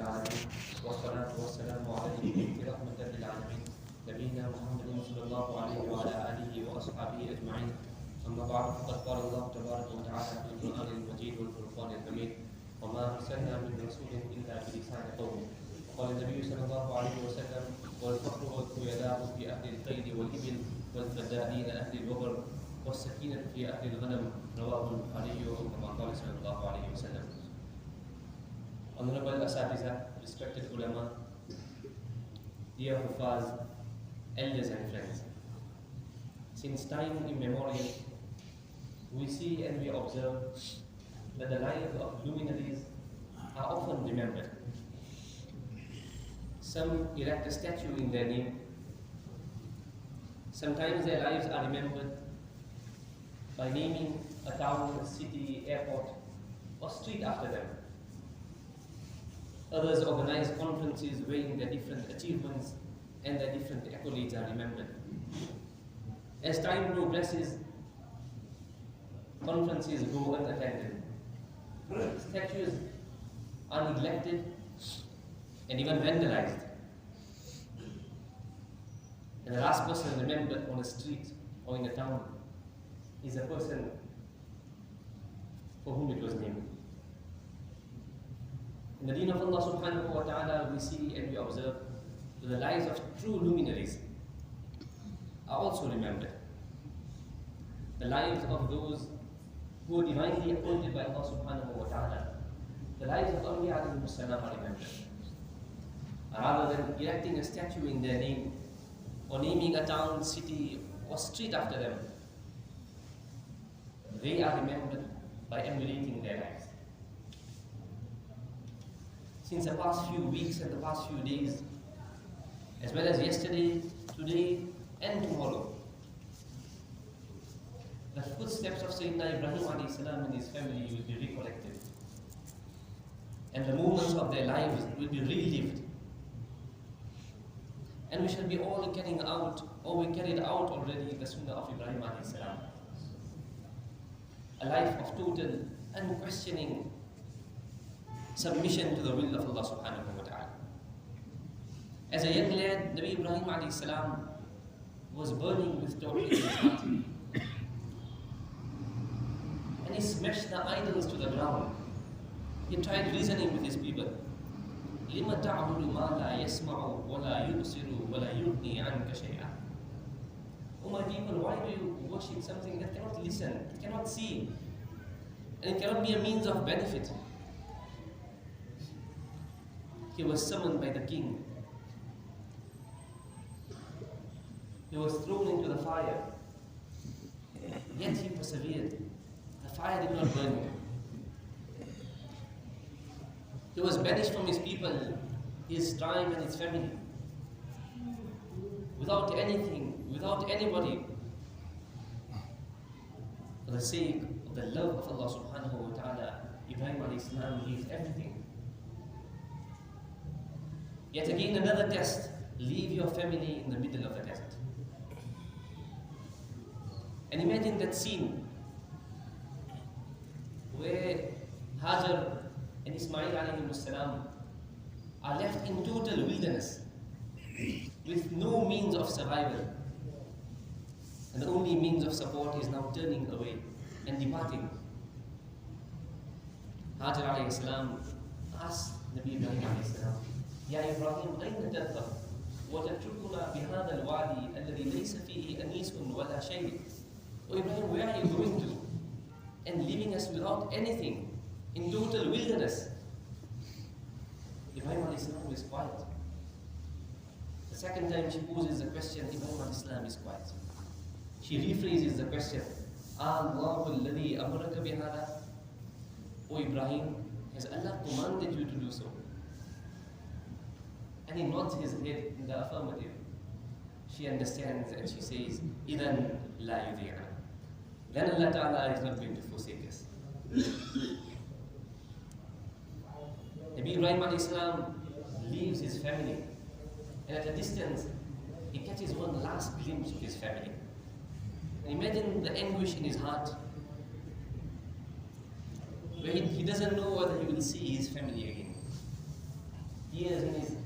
العالمين والصلاة والسلام على المبعوث رحمة للعالمين نبينا محمد صلى الله عليه وعلى آله وأصحابه أجمعين. أما بعد فقد قال الله تبارك وتعالى في القرآن المجيد والفرقان الحميد وما أرسلنا من رسول إلا بلسان قومه. وقال النبي صلى الله عليه وسلم والفقر والخيلاء في أهل الخيل والإبل والفدائين أهل الوبر والسكينة في أهل الغنم رواه البخاري كما قال صلى الله عليه وسلم. Honorable Asatiza, respected ulama, dear Hufaz, elders and friends. Since time immemorial, we see and we observe that the lives of luminaries are often remembered. Some erect a statue in their name. Sometimes their lives are remembered by naming a town, a city, airport, or street after them. Others organize conferences wherein their different achievements and their different accolades are remembered. As time progresses, conferences go unattended. Statues are neglected and even vandalized. And the last person remembered on a street or in a town is a person for whom it was named. In the deen of Allah subhanahu wa ta'ala, we see and we observe that the lives of true luminaries are also remembered. The lives of those who are divinely appointed by Allah subhanahu wa ta'ala, the lives of Awliya alayhimus salam are remembered. Rather than erecting a statue in their name, or naming a town, city, or street after them, they are remembered by emulating their lives. Since the past few weeks and the past few days, as well as yesterday, today, and tomorrow, the footsteps of Sayyidina Ibrahim alayhi salam and his family will be recollected, and the moments of their lives will be relived. And we shall be all carrying out, or we carried out already, the sunnah of Ibrahim alayhi salam. A life of total, unquestioning submission to the will of Allah subhanahu wa ta'ala. As a young lad, Nabi Ibrahim alayhi salam was burning with tawheed in his heart. And he smashed the idols to the ground. He tried reasoning with his people. لِمَ تَعْبُدُ مَا لَا يَسْمَعُ وَلَا يُبْصِرُ وَلَا يُغْنِي عَنْكَ شَيْئًا. Oh my people, why do you worship something that cannot listen, it cannot see, and it cannot be a means of benefit? He was summoned by the king. He was thrown into the fire. Yet he persevered. The fire did not burn him. He was banished from his people, his tribe and his family. Without anything, without anybody. For the sake of the love of Allah subhanahu wa ta'ala, Ibrahim alayhi salam leaves everything. Yet again another test. Leave your family in the middle of the desert. And imagine that scene where Hajar and Ismail alayhimus salam are left in total wilderness with no means of survival. And the only means of support is now turning away and departing. Hajar alayhi salam asked Nabi Ibrahim alayhi salam, يا إبراهيم أين تذهب وتتركنا بهذا الوادي الذي ليس فيه أنيس ولا شيء. Oh Ibrahim, where are you going to? And leaving us without anything, in total wilderness. Ibrahim alayhi salam is quiet. The second time she poses the question, Ibrahim alayhi salam is quiet. She rephrases the question, Allahu alladhi amaraka bihada. Oh Ibrahim, has Allah commanded you to do so? And he nods his head in the affirmative. She understands and she says, إِذَنْ لَا يُذِيعَ. Then Allah Ta'ala is not going to forsake us. Nabi Ibrahim alayhi salam leaves his family, and at a distance he catches one last glimpse of his family. And imagine the anguish in his heart, where he doesn't know whether he will see his family again. tears in his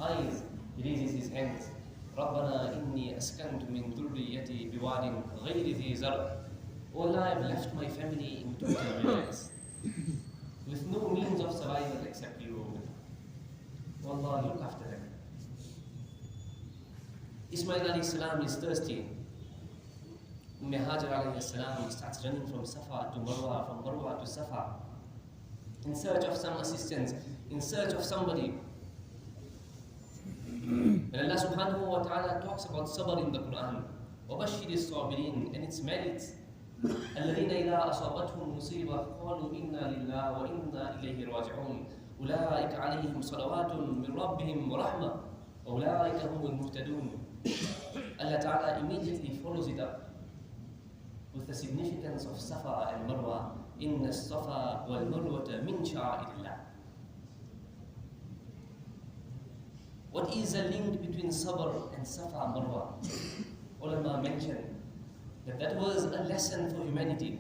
eyes, he raises his hands. رَبَّنَا إِنِّي أَسْكَنْتُ مِنْ ذُرِّيَّتِي بِوَادٍ غَيْرِ ذِي زَرْعٍ. Oh Allah, I have left my family in total wilderness, with no means of survival except you. Oh Allah, look after them. Ismail alayhi salam is thirsty. Hajar alayhi salam starts running from Safa to Marwa, from Marwa to Safa, in search of some assistance, in search of somebody. And Allah subhanahu wa ta'ala talks about sabr in the Quran. وَبَشِّرِ الصَّابِرِينَ, and its merits. الَّذِينَ إِذَا أَصَابَتْهُمْ مُصِيبَةٌ قَالُوا إِنَّا لِلَّهِ وَإِنَّا إِلَيْهِ رَاجِعُونَ أُولَٰئِكَ عَلَيْهِمْ صَلَوَاتٌ مِّن رَّبِّهِمْ وَرَحْمَةٌ وَأُولَٰئِكَ هُمُ الْمُهْتَدُونَ. Allah ta'ala immediately follows it up with the significance of Safa and Marwa. إِنَّ الصَّفَا وَالْمَرْوَةَ مِنْ شَعَائِرِ اللَّهِ. What is the link between Sabr and Safa and Marwa? Ulama mentioned that was a lesson for humanity.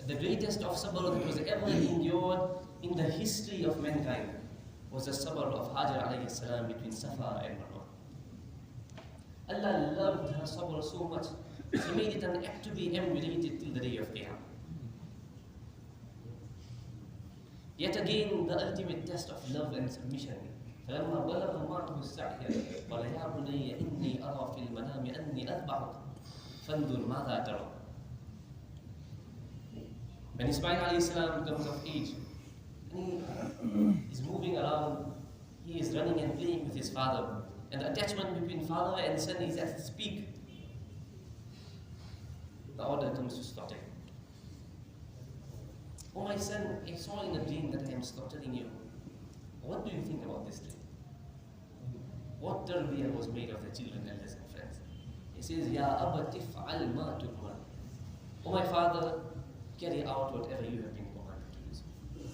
The greatest of Sabr that was ever endured in the history of mankind was the Sabr of Hajar alayhi salam between Safa and Marwa. Allah loved her Sabr so much, He made it an act to be emulated till the day of Qiyamah. Yet again, the ultimate test of love and submission. فلما بلغ معه السعي قال يا بني إني أرى في المنام أني أذبحك فانظر ماذا ترى. When Ismail alayhi salam comes of age, and he is moving around, he is running and playing with his father, and the attachment between father and son is at its peak. The order comes to slaughter him. Oh my son, I saw in a dream that I am slaughtering you. What do you think about this dream? What tarbiyah was made of the children, elders and friends? He says, Ya abati fa'al ma tu'mar. Oh my father, carry out whatever you have been commanded to do.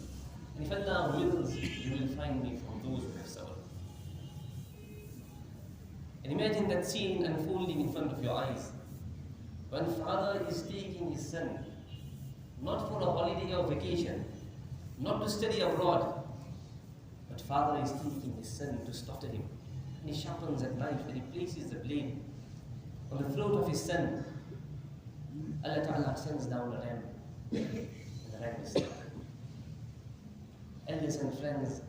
And if Allah wills, you will find me from those who have suffered. And imagine that scene unfolding in front of your eyes. When father is taking his son, not for a holiday or vacation, not to study abroad, but father is taking his son to slaughter him. And he sharpens that knife and he places the blade on the throat of his son. Allah Ta'ala sends down a ram, and the ram is slaughtered. Elders and friends,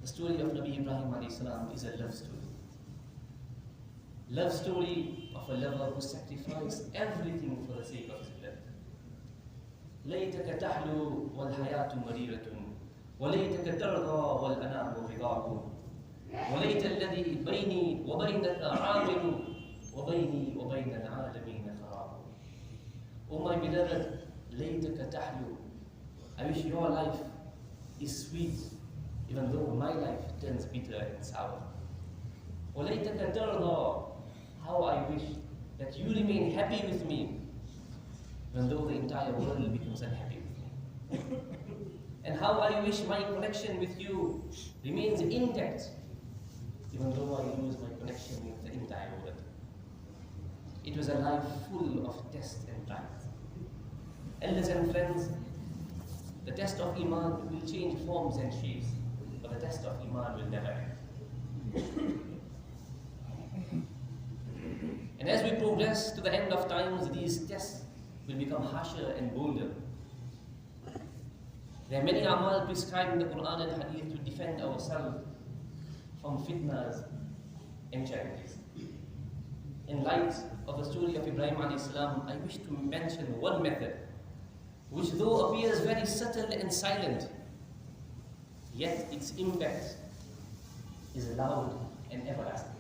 the story of Nabi Ibrahim alayhi salam is a love story. Love story of a lover who sacrificed everything for the sake of his beloved. ليتك تحلو والحياة مريرة وليتك ترضى والأنام رضاه وليت الذي بيني وبينك عامل وبيني وبين العالمين خراب. Oh my beloved, ليتك تحلو. I wish your life is sweet, even though my life turns bitter and sour. وليتك ترضى. How I wish that you remain happy with me, even though the entire world becomes unhappy with me. And how I wish my connection with you remains intact, even though I lose my connection with the entire world. It was a life full of tests and trials. Elders and friends, the test of Iman will change forms and shapes, but the test of Iman will never end. And as we progress to the end of times, these tests will become harsher and bolder. There are many amal prescribed in the Quran and Hadith to defend ourselves from fitnas and challenges. In light of the story of Ibrahim alayhi salam, I wish to mention one method which, though appears very subtle and silent, yet its impact is loud and everlasting.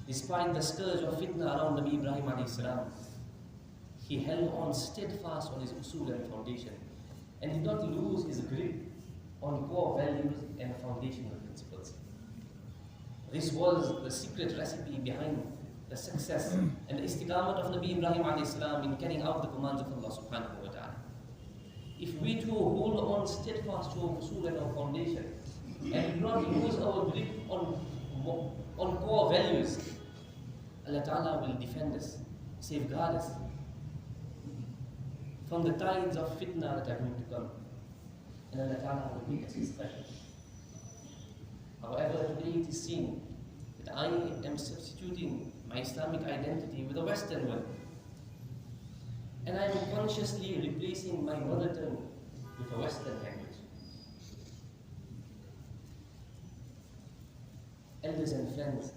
Despite the scourge of fitna around Nabi Ibrahim alayhi salam, he held on steadfast on his usul and foundation, and did not lose his grip on core values and foundational principles. This was the secret recipe behind the success and the istiqamat of Nabi Ibrahim alayhi salam in carrying out the commands of Allah subhanahu wa ta'ala. If we too hold on steadfast to our usul and our foundation, and do not lose our grip on core values, Allah Ta'ala will defend us, safeguard us from the tides of fitna that are going to come. and Allah Ta'ala will make us His pleasure. However, today it is seen that I am substituting my Islamic identity with a Western one, and I am consciously replacing my mother tongue with a Western language. Elders and friends,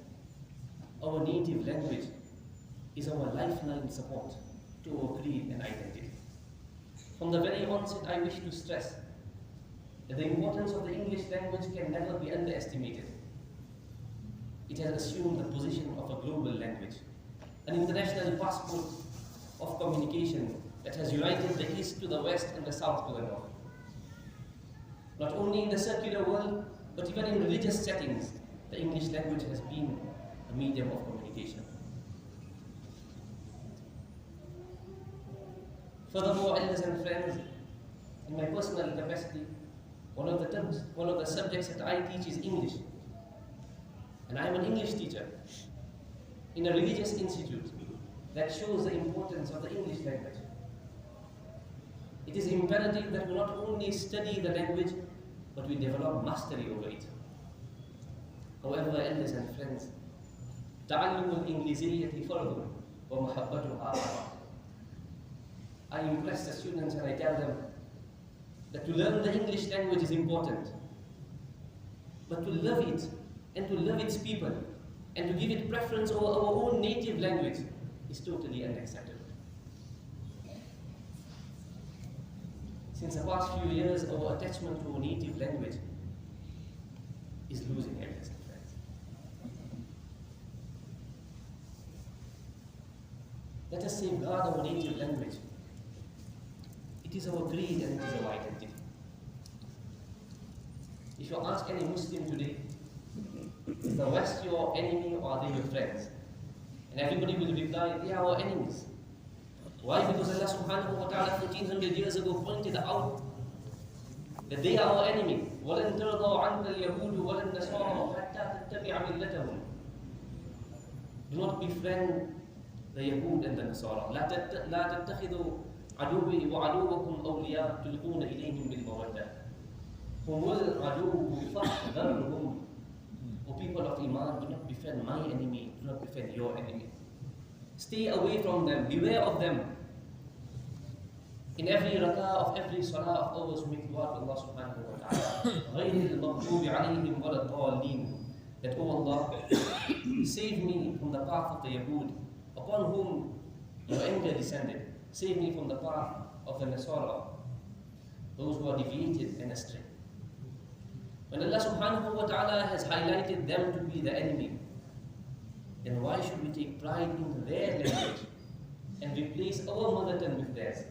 our native language is our lifeline support to our creed and identity. From the very onset, I wish to stress that the importance of the English language can never be underestimated. It has assumed the position of a global language, an international passport of communication that has united the East to the West and the South to the North. Not only in the secular world, but even in religious settings, the English language has been a medium of communication. Furthermore, elders and friends, in my personal capacity, one of the subjects that I teach is English. And I am an English teacher in a religious institute that shows the importance of the English language. It is imperative that we not only study the language, but we develop mastery over it. However, elders and friends, تعلم الإنجليزية فرض ومحبتها فرض. I impress the students and I tell them that to learn the English language is important, but to love it and to love its people and to give it preference over our own native language is totally unacceptable. Since the past few years, our attachment to our native language is losing elders and friends. Let us safeguard our native language. It is our creed and it is our identity. If you ask any Muslim today, is the West your enemy or are they your friends? And everybody will reply, they are our enemies. Why? Because Allah subhanahu wa ta'ala 1400 years ago pointed out that they are our enemy. وَلَن تَرْضَوْا عَنْكَ الْيَهُودُ وَلَن نَّصَارَى حَتَّى تَتَّبِعَ مِلَّتَهُمْ. Do not befriend the Yahud and the Nasara. لَا تَتَّخِذُوا عَدُوِّي وَعَدُوَّكُمْ أَوْلِيَاءَ تُلْقُونَ إِلَيْهِمْ بِالْمَوَدَّةِ هُمُ الْعَدُوُّ فَاحْذَرْهُمْ. O people of Iman, do not befriend my enemy, do not befriend your enemy. Stay away from them, beware of them. In every rak'ah of every salah of ours, we make dua to Allah subhanahu wa ta'ala. غَيْرِ الْمَغْضُوبِ عَلَيْهِمْ وَلَا الضَّالِّينَ. That, O Allah, save me from the path of the Yahud, upon whom your anger descended. Save me from the path of the Nasara, those who are deviated and astray. When Allah subhanahu wa ta'ala has highlighted them to be the enemy, then why should we take pride in their language and replace our mother tongue with theirs?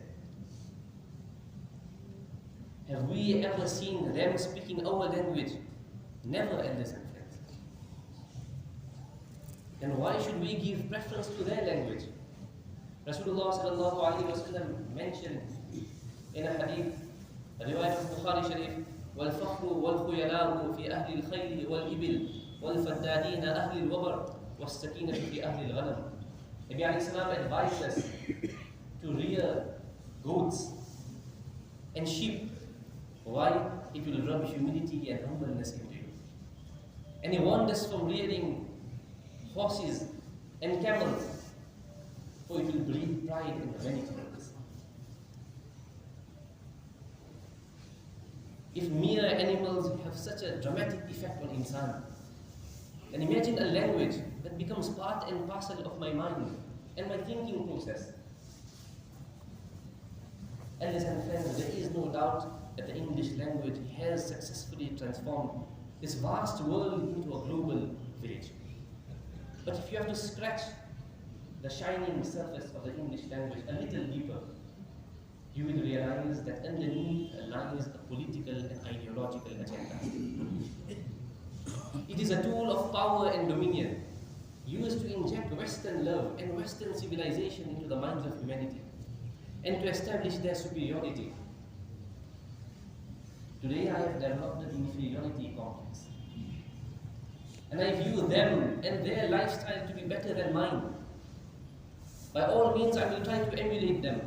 Have we ever seen them speaking our language? Never, elders and friends. Then why should we give preference to their language? Rasulullah sallallahu alayhi wa sallam mentioned in a hadith, a riwayat of Bukhari Sharif, وَالْفَخْرُ وَالْخُيَلَاءُ فِي أَهْلِ الْخَيْلِ وَالْإِبِلِ وَالْفَدَّادِينَ أَهْلِ الْوَبَرِ وَالسَّكِينَةُ فِي أَهْلِ الْغَنَمِ. Nabi alayhi salam advised us to rear goats and sheep. Why? It will rub humility and humbleness into you. And he warned us from rearing horses and camels, for it will breed pride and vanity. If mere animals have such a dramatic effect on insan, then imagine a language that becomes part and parcel of my mind and my thinking process. Elders and friends, there is no doubt that the English language has successfully transformed this vast world into a global village. But if you have to scratch the shining surface of the English language a little deeper, you will realize that underneath lies a political and ideological agenda. It is a tool of power and dominion, used to inject Western love and Western civilization into the minds of humanity, and to establish their superiority. Today I have developed an inferiority complex, and I view them and their lifestyle to be better than mine. By all means, I will try to emulate them.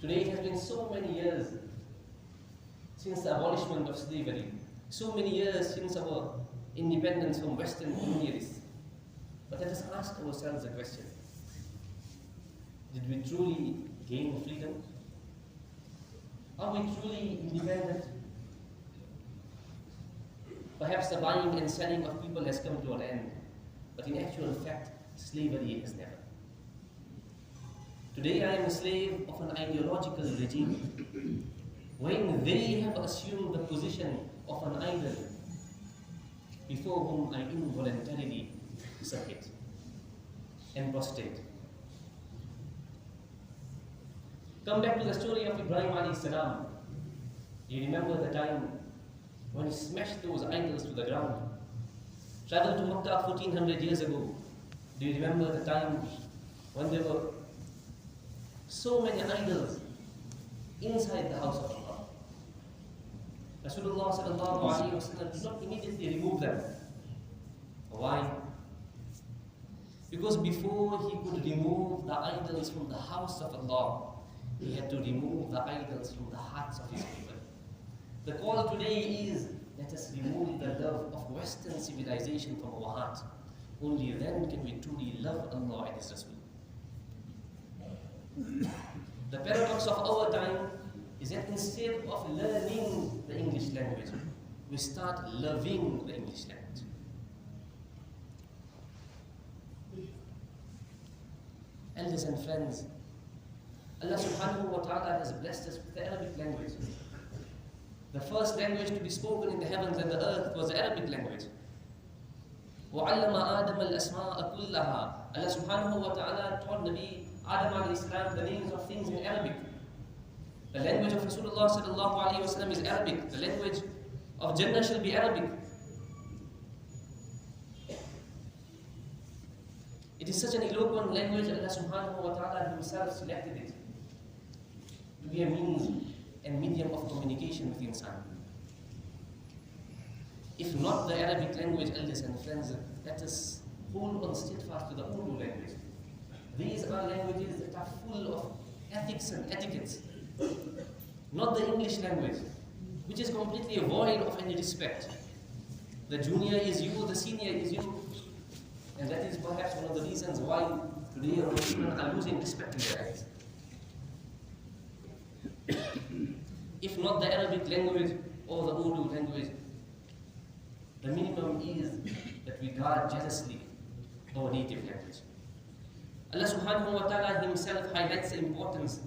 Today it has been so many years since the abolishment of slavery, so many years since our independence from Western imperialists. But let us ask ourselves a question. Did we truly gain freedom? Are we truly independent? Perhaps the buying and selling of people has come to an end, but in actual fact, slavery has never. Today I am a slave of an ideological regime. When they have assumed the position of an idol, before whom I involuntarily submit and prostrate. Come back to the story of Ibrahim alayhi salam. You remember the time when he smashed those idols to the ground? Traveled to Makkah 1400 years ago. Do you remember the time when there were so many idols inside the house of Allah? Rasulullah sallallahu alayhi wa sallam did not immediately remove them. Why? Because before he could remove the idols from the house of Allah, he had to remove the idols from the hearts of his people. The call today is, let us remove the love of Western civilization from our heart. Only then can we truly love Allah and His Rasul. The paradox of our time is that instead of learning the English language, we start loving the English language. Elders and friends, Allah subhanahu wa ta'ala has blessed us with the Arabic language. The first language to be spoken in the heavens and the earth was the Arabic language. وَعَلَّمَ آدَمَ الْأَسْمَاءَ كُلَّهَا. Allah subhanahu wa ta'ala taught Nabi Adam alayhi salam the names of things in Arabic. The language of Rasulullah sallallahu alayhi wa sallam is Arabic. The language of Jannah shall be Arabic. It is such an eloquent language, Allah subhanahu wa ta'ala himself selected it to be a means and medium of communication with insan. If not the Arabic language, elders and friends, let us hold on steadfast to the Urdu language. These are languages that are full of ethics and etiquettes. Not the English language, which is completely void of any respect. The junior is you, the senior is you. And that is perhaps one of the reasons why today our children are losing respect in their eyes. If not the Arabic language or the Urdu language, the minimum is that we guard jealously our native language. Allah subhanahu wa ta'ala himself highlights the importance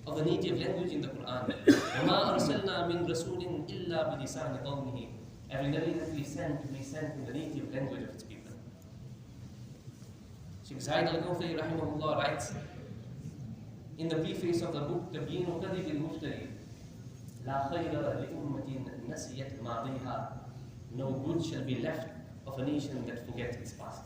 of the native language in the Quran. وَمَا أَرْسَلْنَا مِن رَسُولٍ إِلَّا بِلِسَانِ قَوْمِهِ. Every Nabi that we sent in the native language of its people. Sheikh Zaid al-Kawthari rahimahullah writes in the preface of the book Tabyin Qadib al-Muftari, La khayra li ummatin nasiyat madiha. No good shall be left of a nation that forgets its past.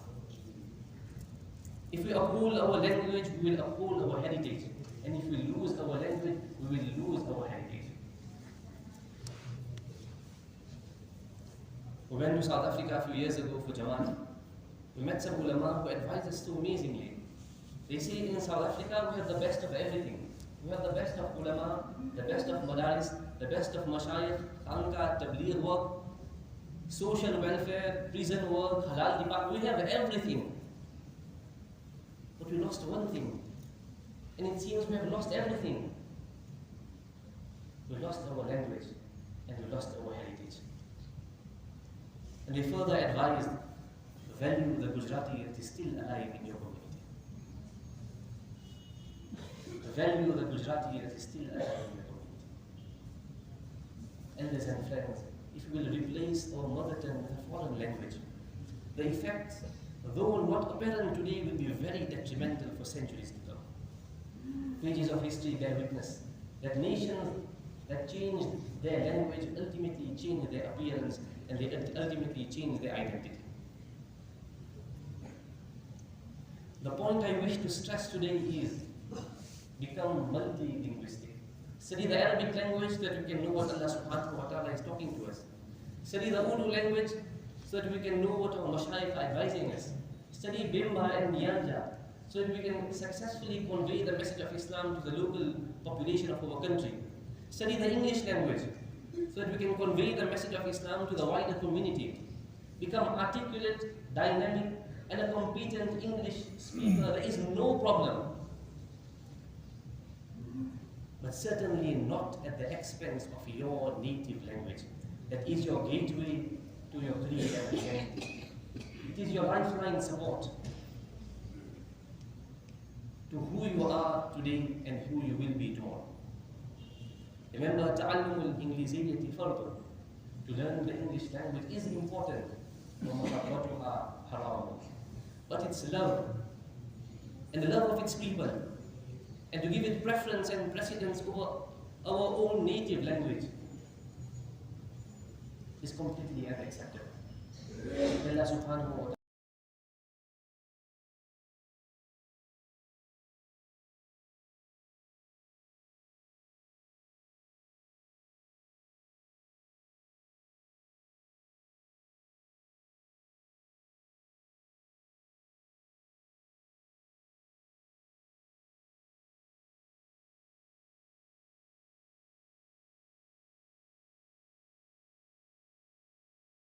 If we uphold our language, we will uphold our heritage. And if we lose our language, we will lose our heritage. We went to South Africa a few years ago for Jamaat. We met some ulama who advised us so amazingly. They say in South Africa we have the best of everything. We have the best of ulama, the best of madaris, the best of mashayikh, khanqa, tabligh work, social welfare, prison work, halal department. We have everything. But we lost one thing. And it seems we have lost everything. We lost our language and we lost our heritage. And they further advised, value the Gujarati that is still alive in your community. Value the Gujarati that is still alive in your community. Elders and friends, if we will replace our mother tongue with a foreign language, the effect, though not apparent today, will be very detrimental for centuries to come. Pages of history bear witness that nations that changed their language ultimately changed their appearance and they ultimately changed their identity. The point I wish to stress today is become multilinguistic. Study the Arabic language so that we can know what Allah subhanahu wa ta'ala is talking to us. Study the Urdu language so that we can know what our mashayikh are advising us. Study Bimba and Nyanja so that we can successfully convey the message of Islam to the local population of our country. Study the English language, so that we can convey the message of Islam to the wider community. Become articulate, dynamic, and a competent English speaker. There is no problem. But certainly not at the expense of your native language. That is your gateway to your creed and identity. It is your lifeline support to who you are today and who you will be tomorrow. Remember, تعلم الإنجليزية فرض. To learn the English language is important, no matter what you are haram. But it's love, and the love of its people, and to give it preference and precedence over our own native language is completely unacceptable. Allah subhanahu wa ta'ala